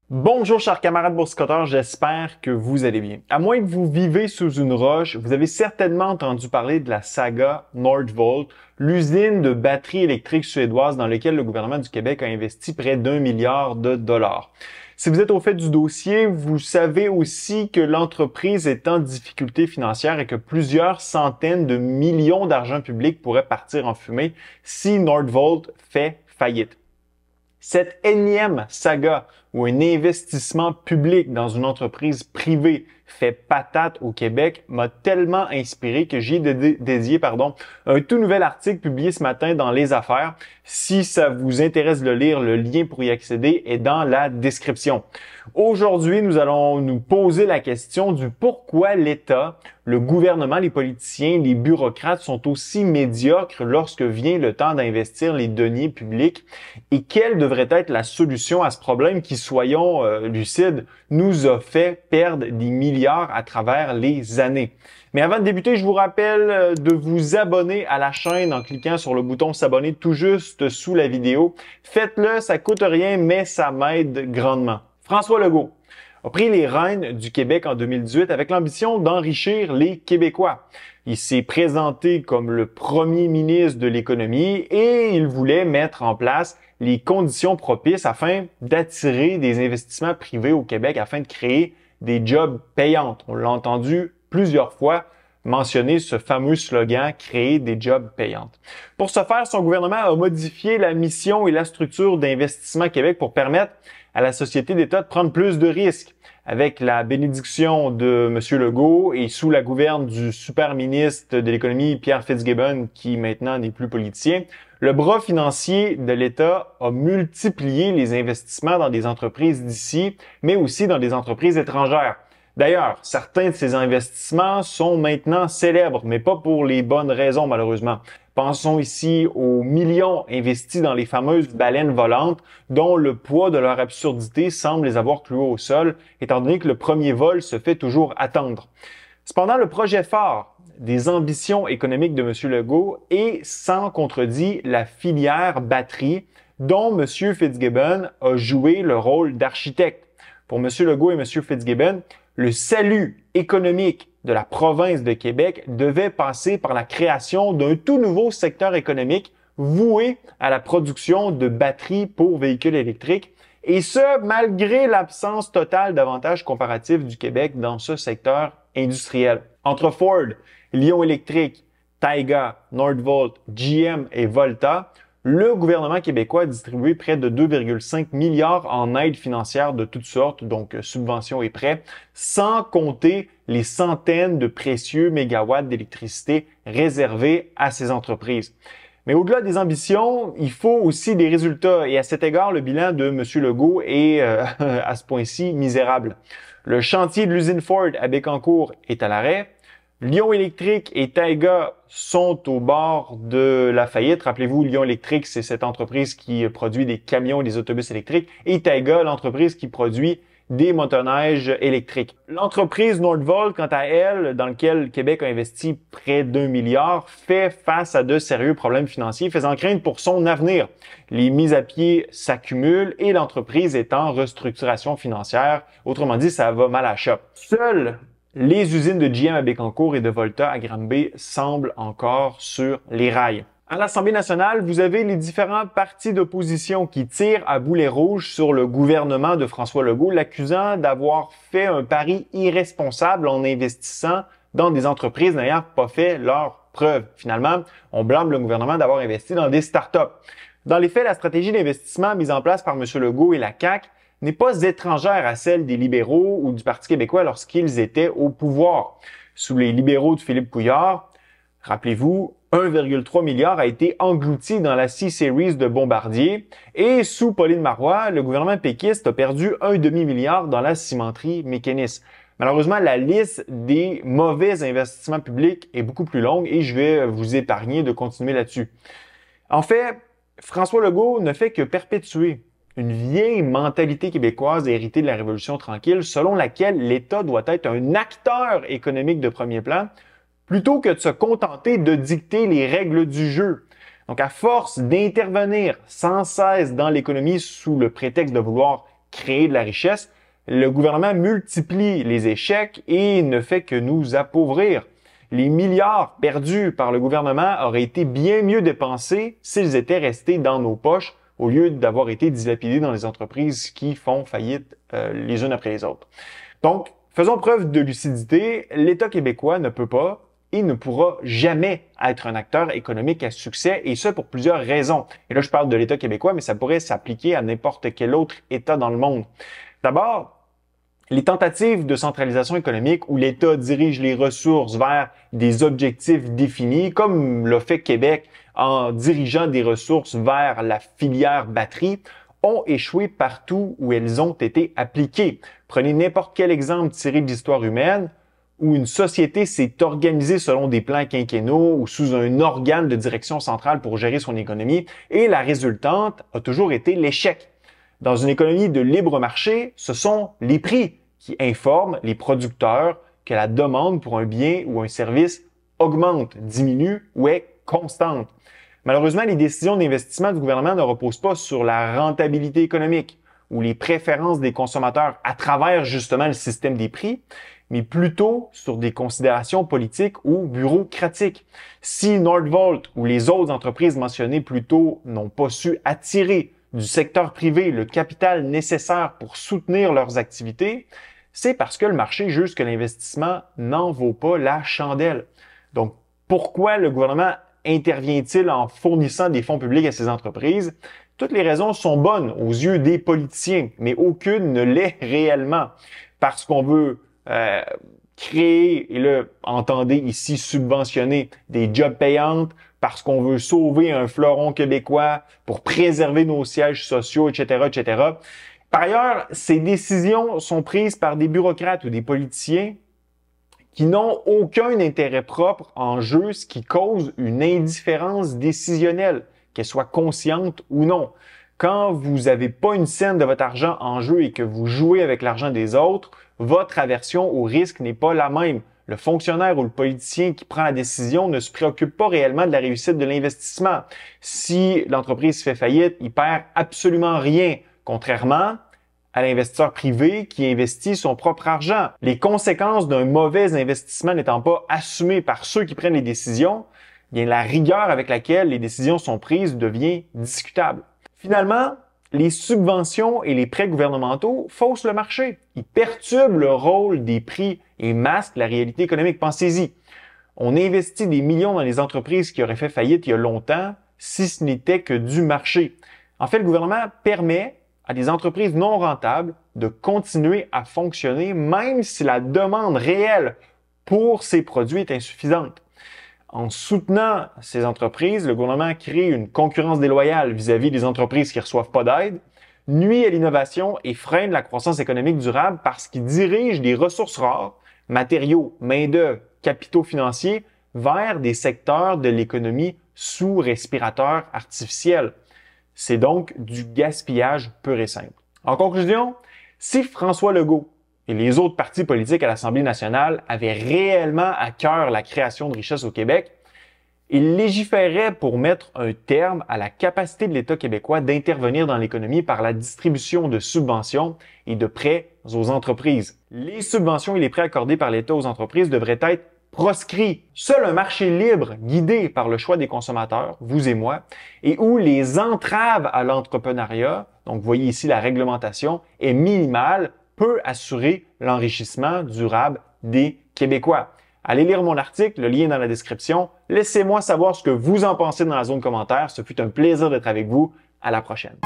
Bonjour chers camarades boursicoteurs, j'espère que vous allez bien. À moins que vous vivez sous une roche, vous avez certainement entendu parler de la saga Nordvolt, l'usine de batteries électriques suédoise dans laquelle le gouvernement du Québec a investi près d'1 milliard de dollars. Si vous êtes au fait du dossier, vous savez aussi que l'entreprise est en difficulté financière et que plusieurs centaines de millions d'argent public pourraient partir en fumée si Nordvolt fait faillite. Cette énième saga où un investissement public dans une entreprise privée fait patate au Québec m'a tellement inspiré que j'ai dédié un tout nouvel article publié ce matin dans Les Affaires. Si ça vous intéresse de le lire, le lien pour y accéder est dans la description. Aujourd'hui, nous allons nous poser la question du pourquoi l'État, le gouvernement, les politiciens, les bureaucrates sont aussi médiocres lorsque vient le temps d'investir les deniers publics et quelle devrait être la solution à ce problème qui, soyons lucides, nous a fait perdre des milliards à travers les années. Mais avant de débuter, je vous rappelle de vous abonner à la chaîne en cliquant sur le bouton s'abonner tout juste sous la vidéo. Faites-le, ça coûte rien, mais ça m'aide grandement. François Legault a pris les rênes du Québec en 2018 avec l'ambition d'enrichir les Québécois. Il s'est présenté comme le premier ministre de l'économie et il voulait mettre en place les conditions propices afin d'attirer des investissements privés au Québec, afin de créer des jobs payantes. On l'a entendu plusieurs fois mentionner ce fameux slogan « Créer des jobs payantes ». Pour ce faire, son gouvernement a modifié la mission et la structure d'Investissement Québec pour permettre à la société d'État de prendre plus de risques. Avec la bénédiction de M. Legault et sous la gouverne du super ministre de l'économie Pierre Fitzgibbon, qui maintenant n'est plus politicien, le bras financier de l'État a multiplié les investissements dans des entreprises d'ici, mais aussi dans des entreprises étrangères. D'ailleurs, certains de ces investissements sont maintenant célèbres, mais pas pour les bonnes raisons malheureusement. Pensons ici aux millions investis dans les fameuses baleines volantes, dont le poids de leur absurdité semble les avoir cloués au sol, étant donné que le premier vol se fait toujours attendre. Cependant, le projet phare des ambitions économiques de M. Legault est sans contredit la filière batterie, dont M. Fitzgibbon a joué le rôle d'architecte. Pour M. Legault et M. Fitzgibbon, le salut économique de la province de Québec devait passer par la création d'un tout nouveau secteur économique voué à la production de batteries pour véhicules électriques, et ce, malgré l'absence totale d'avantages comparatifs du Québec dans ce secteur industriel. Entre Ford, Lion Électrique, Taiga, Nordvolt, GM et Volta, le gouvernement québécois a distribué près de 2,5 milliards en aide financière de toutes sortes, donc subventions et prêts, sans compter les centaines de précieux mégawatts d'électricité réservés à ces entreprises. Mais au-delà des ambitions, il faut aussi des résultats et à cet égard, le bilan de M. Legault est à ce point-ci misérable. Le chantier de l'usine Ford à Bécancour est à l'arrêt. Lion Électrique et Taiga sont au bord de la faillite. Rappelez-vous, Lion Électrique, c'est cette entreprise qui produit des camions et des autobus électriques. Et Taiga, l'entreprise qui produit des motoneiges électriques. L'entreprise Nordvolt, quant à elle, dans laquelle Québec a investi près d'1 milliard, fait face à de sérieux problèmes financiers, faisant craindre pour son avenir. Les mises à pied s'accumulent et l'entreprise est en restructuration financière. Autrement dit, ça va mal à la shop. Seules les usines de GM à Bécancour et de Volta à Granby semblent encore sur les rails. À l'Assemblée nationale, vous avez les différents partis d'opposition qui tirent à boulet rouge sur le gouvernement de François Legault, l'accusant d'avoir fait un pari irresponsable en investissant dans des entreprises n'ayant pas fait leurs preuves. Finalement, on blâme le gouvernement d'avoir investi dans des startups. Dans les faits, la stratégie d'investissement mise en place par M. Legault et la CAQ n'est pas étrangère à celle des libéraux ou du Parti québécois lorsqu'ils étaient au pouvoir. Sous les libéraux de Philippe Couillard, rappelez-vous, 1,3 milliard a été englouti dans la C-Series de Bombardier et sous Pauline Marois, le gouvernement péquiste a perdu un demi-milliard dans la cimenterie Mécanis. Malheureusement, la liste des mauvais investissements publics est beaucoup plus longue et je vais vous épargner de continuer là-dessus. En fait, François Legault ne fait que perpétuer une vieille mentalité québécoise héritée de la Révolution tranquille, selon laquelle l'État doit être un acteur économique de premier plan, plutôt que de se contenter de dicter les règles du jeu. Donc, à force d'intervenir sans cesse dans l'économie sous le prétexte de vouloir créer de la richesse, le gouvernement multiplie les échecs et ne fait que nous appauvrir. Les milliards perdus par le gouvernement auraient été bien mieux dépensés s'ils étaient restés dans nos poches au lieu d'avoir été dilapidés dans les entreprises qui font faillite les unes après les autres. Donc, faisons preuve de lucidité. L'État québécois ne peut pas et ne pourra jamais être un acteur économique à succès, et ce pour plusieurs raisons. Et là, je parle de l'État québécois, mais ça pourrait s'appliquer à n'importe quel autre État dans le monde. D'abord, les tentatives de centralisation économique où l'État dirige les ressources vers des objectifs définis, comme l'a fait Québec en dirigeant des ressources vers la filière batterie, ont échoué partout où elles ont été appliquées. Prenez n'importe quel exemple tiré de l'histoire humaine où une société s'est organisée selon des plans quinquennaux ou sous un organe de direction centrale pour gérer son économie, et la résultante a toujours été l'échec. Dans une économie de libre marché, ce sont les prix qui informent les producteurs que la demande pour un bien ou un service augmente, diminue ou est constante. Malheureusement, les décisions d'investissement du gouvernement ne reposent pas sur la rentabilité économique ou les préférences des consommateurs à travers justement le système des prix, mais plutôt sur des considérations politiques ou bureaucratiques. Si Nordvolt ou les autres entreprises mentionnées plus tôt n'ont pas su attirer du secteur privé le capital nécessaire pour soutenir leurs activités, c'est parce que le marché juge que l'investissement n'en vaut pas la chandelle. Donc, pourquoi le gouvernement intervient-il en fournissant des fonds publics à ces entreprises? Toutes les raisons sont bonnes aux yeux des politiciens, mais aucune ne l'est réellement. Parce qu'on veut créer, et là, entendez ici subventionner des jobs payantes, parce qu'on veut sauver un fleuron québécois pour préserver nos sièges sociaux, etc., etc. Par ailleurs, ces décisions sont prises par des bureaucrates ou des politiciens qui n'ont aucun intérêt propre en jeu, ce qui cause une indifférence décisionnelle, qu'elle soit consciente ou non. Quand vous n'avez pas une scène de votre argent en jeu et que vous jouez avec l'argent des autres, votre aversion au risque n'est pas la même. Le fonctionnaire ou le politicien qui prend la décision ne se préoccupe pas réellement de la réussite de l'investissement. Si l'entreprise fait faillite, il perd absolument rien, contrairement à l'investisseur privé qui investit son propre argent. Les conséquences d'un mauvais investissement n'étant pas assumées par ceux qui prennent les décisions, bien la rigueur avec laquelle les décisions sont prises devient discutable. Finalement, les subventions et les prêts gouvernementaux faussent le marché. Ils perturbent le rôle des prix et masquent la réalité économique. Pensez-y. On investit des millions dans les entreprises qui auraient fait faillite il y a longtemps si ce n'était que du marché. En fait, le gouvernement permet à des entreprises non rentables de continuer à fonctionner même si la demande réelle pour ces produits est insuffisante. En soutenant ces entreprises, le gouvernement crée une concurrence déloyale vis-à-vis des entreprises qui ne reçoivent pas d'aide, nuit à l'innovation et freine la croissance économique durable parce qu'il dirige des ressources rares, matériaux, main-d'œuvre, capitaux financiers, vers des secteurs de l'économie sous respirateur artificiel. C'est donc du gaspillage pur et simple. En conclusion, si François Legault et les autres partis politiques à l'Assemblée nationale avaient réellement à cœur la création de richesses au Québec, ils légiféraient pour mettre un terme à la capacité de l'État québécois d'intervenir dans l'économie par la distribution de subventions et de prêts aux entreprises. Les subventions et les prêts accordés par l'État aux entreprises devraient être proscrits. Seul un marché libre, guidé par le choix des consommateurs, vous et moi, et où les entraves à l'entrepreneuriat, donc vous voyez ici la réglementation, est minimale, peut assurer l'enrichissement durable des Québécois. Allez lire mon article, le lien est dans la description. Laissez-moi savoir ce que vous en pensez dans la zone commentaire. Ce fut un plaisir d'être avec vous. À la prochaine.